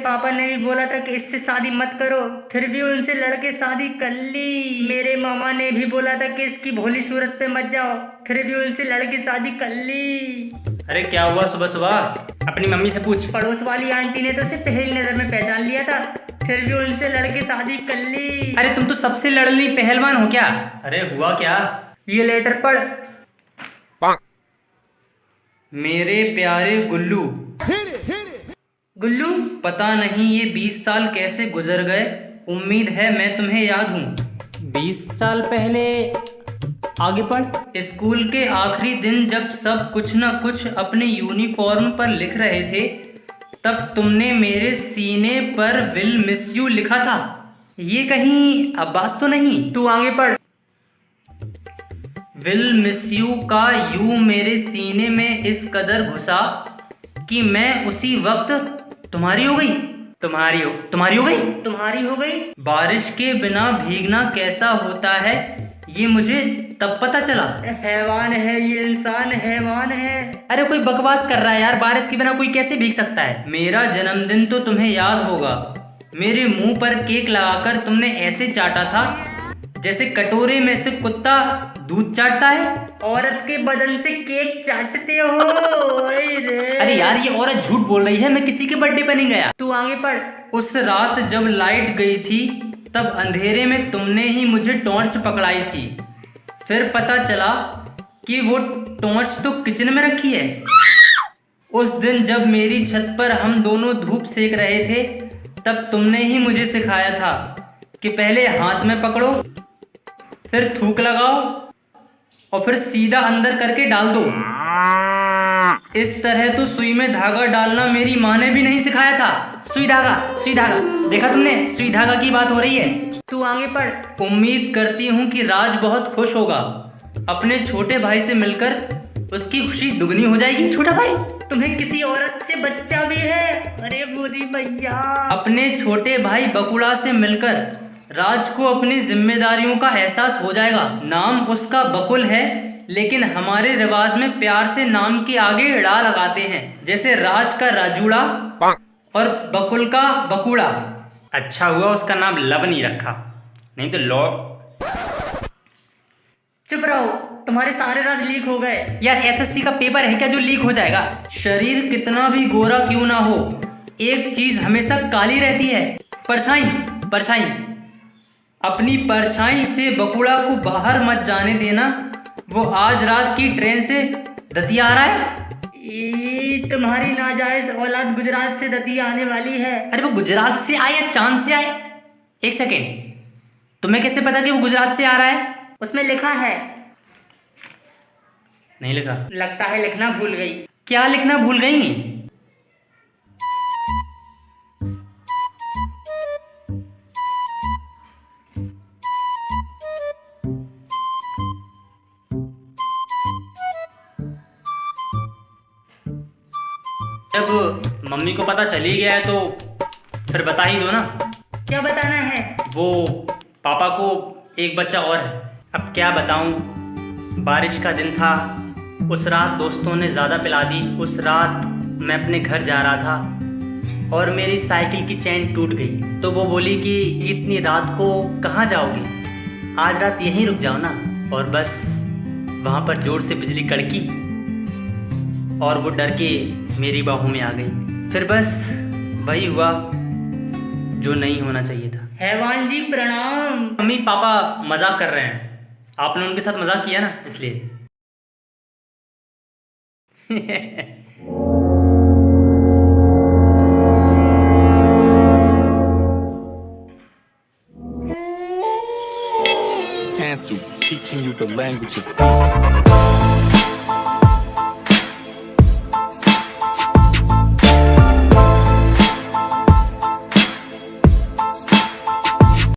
पापा ने भी बोला था कि इससे शादी मत करो, फिर भी उनसे लड़के शादी कर ली। मेरे मामा ने भी बोला था कि इसकी भोली सूरत पे मत जाओ, फिर भी उनसे लड़के शादी कर ली। अरे क्या हुआ सुबह सुबह? अपनी मम्मी से पूछ। पड़ोस वाली आंटी ने तो उसे पहली नजर में पहचान लिया था, फिर भी उनसे लड़के शादी कर ली। अरे तुम तो सबसे लड़ली पहलवान हो क्या? अरे हुआ क्या? ये लेटर पढ़। मेरे प्यारे गुल्लू, गुल्लू पता नहीं ये 20 साल कैसे गुजर गए। उम्मीद है मैं तुम्हें याद हूँ। 20 साल पहले, आगे पढ़। स्कूल के आखिरी दिन जब सब कुछ न कुछ अपने यूनिफॉर्म पर लिख रहे थे, तब तुमने मेरे सीने पर विल मिस यू लिखा था। ये कहीं अब्बास तो नहीं? तू आगे पढ़। विल मिस यू का यू मेरे सीने में इस कदर घुसा कि मैं उसी वक्त तुम्हारी हो गई। तुम्हारी हो गई। बारिश के बिना भीगना कैसा होता है ये मुझे तब पता चला। हैवान है ये, इंसान हैवान है। अरे कोई बकवास कर रहा है यार, बारिश के बिना कोई कैसे भीग सकता है? मेरा जन्मदिन तो तुम्हें याद होगा। मेरे मुंह पर केक लगाकर तुमने ऐसे चाटा था जैसे कटोरे में से कुत्ता दूध चाटता है। औरत के बदन से केक चाटते हो? अरे यार ये औरत झूठ बोल रही है, मैं किसी के बर्थडे पे नहीं गया। तू आगे पढ़। उस रात जब लाइट गई थी तब अंधेरे में तुमने ही मुझे टॉर्च पकड़ाई थी। फिर पता चला कि वो टॉर्च तो किचन में रखी है। उस दिन जब मेरी छत पर हम दोनों धूप सेक रहे थे, तब तुमने ही मुझे सिखाया था कि पहले हाथ में पकड़ो, फिर थूक लगाओ और फिर सीधा अंदर करके डाल दो। इस तरह तो सुई में धागा डालना मेरी माँ ने भी नहीं सिखाया था। सुई धागा देखा तुमने? सुई धागा की बात हो रही है। तू आगे पढ़। उम्मीद करती हूँ कि राज बहुत खुश होगा। अपने छोटे भाई से मिलकर उसकी खुशी दुगनी हो जाएगी। छोटा भाई, तुम्हें किसी औरत से बच्चा भी है? अरे मोदी भैया। अपने छोटे भाई बकुड़ा से मिलकर राज को अपनी जिम्मेदारियों का एहसास हो जाएगा। नाम उसका बकुल है, लेकिन हमारे रिवाज में प्यार से नाम के आगे ड़ा लगाते हैं, जैसे राज का राजूड़ा और बकुल का बकुड़ा। अच्छा हुआ उसका नाम लब नहीं रखा, नहीं तो लौ। चुप रहो, तुम्हारे सारे राज लीक हो गए। यार एसएससी का पेपर है क्या जो लीक हो जाएगा? शरीर कितना भी गोरा क्यों ना हो, एक चीज हमेशा काली रहती है, परछाई। अपनी परछाई से बकुड़ा को बाहर मत जाने देना। वो आज रात की ट्रेन से दतिया आ रहा है। तुम्हारी नाजायज औलाद गुजरात से दतिया आने वाली है। अरे वो गुजरात से आए या चांद से आए? एक सेकेंड, तुम्हें कैसे पता कि वो गुजरात से आ रहा है? उसमें लिखा है। नहीं लिखा। लगता है लिखना भूल गई। क्या लिखना भूल गई? जब मम्मी को पता चली गया है तो फिर बता ही दो ना। क्या बताना है? वो पापा को एक बच्चा और है। अब क्या बताऊं, बारिश का दिन था, उस रात दोस्तों ने ज़्यादा पिला दी। उस रात मैं अपने घर जा रहा था और मेरी साइकिल की चेन टूट गई। तो वो बोली कि इतनी रात को कहाँ जाओगे, आज रात यहीं रुक जाओ ना। और बस वहाँ पर ज़ोर से बिजली कड़की और वो डर के मेरी बाहों में आ गई। फिर बस वही हुआ जो नहीं होना चाहिए था। हैवान जी प्रणाम। मम्मी पापा मजाक कर रहे हैं, आपने उनके साथ मजाक किया ना इसलिए। Tansu, teaching you the language of beasts.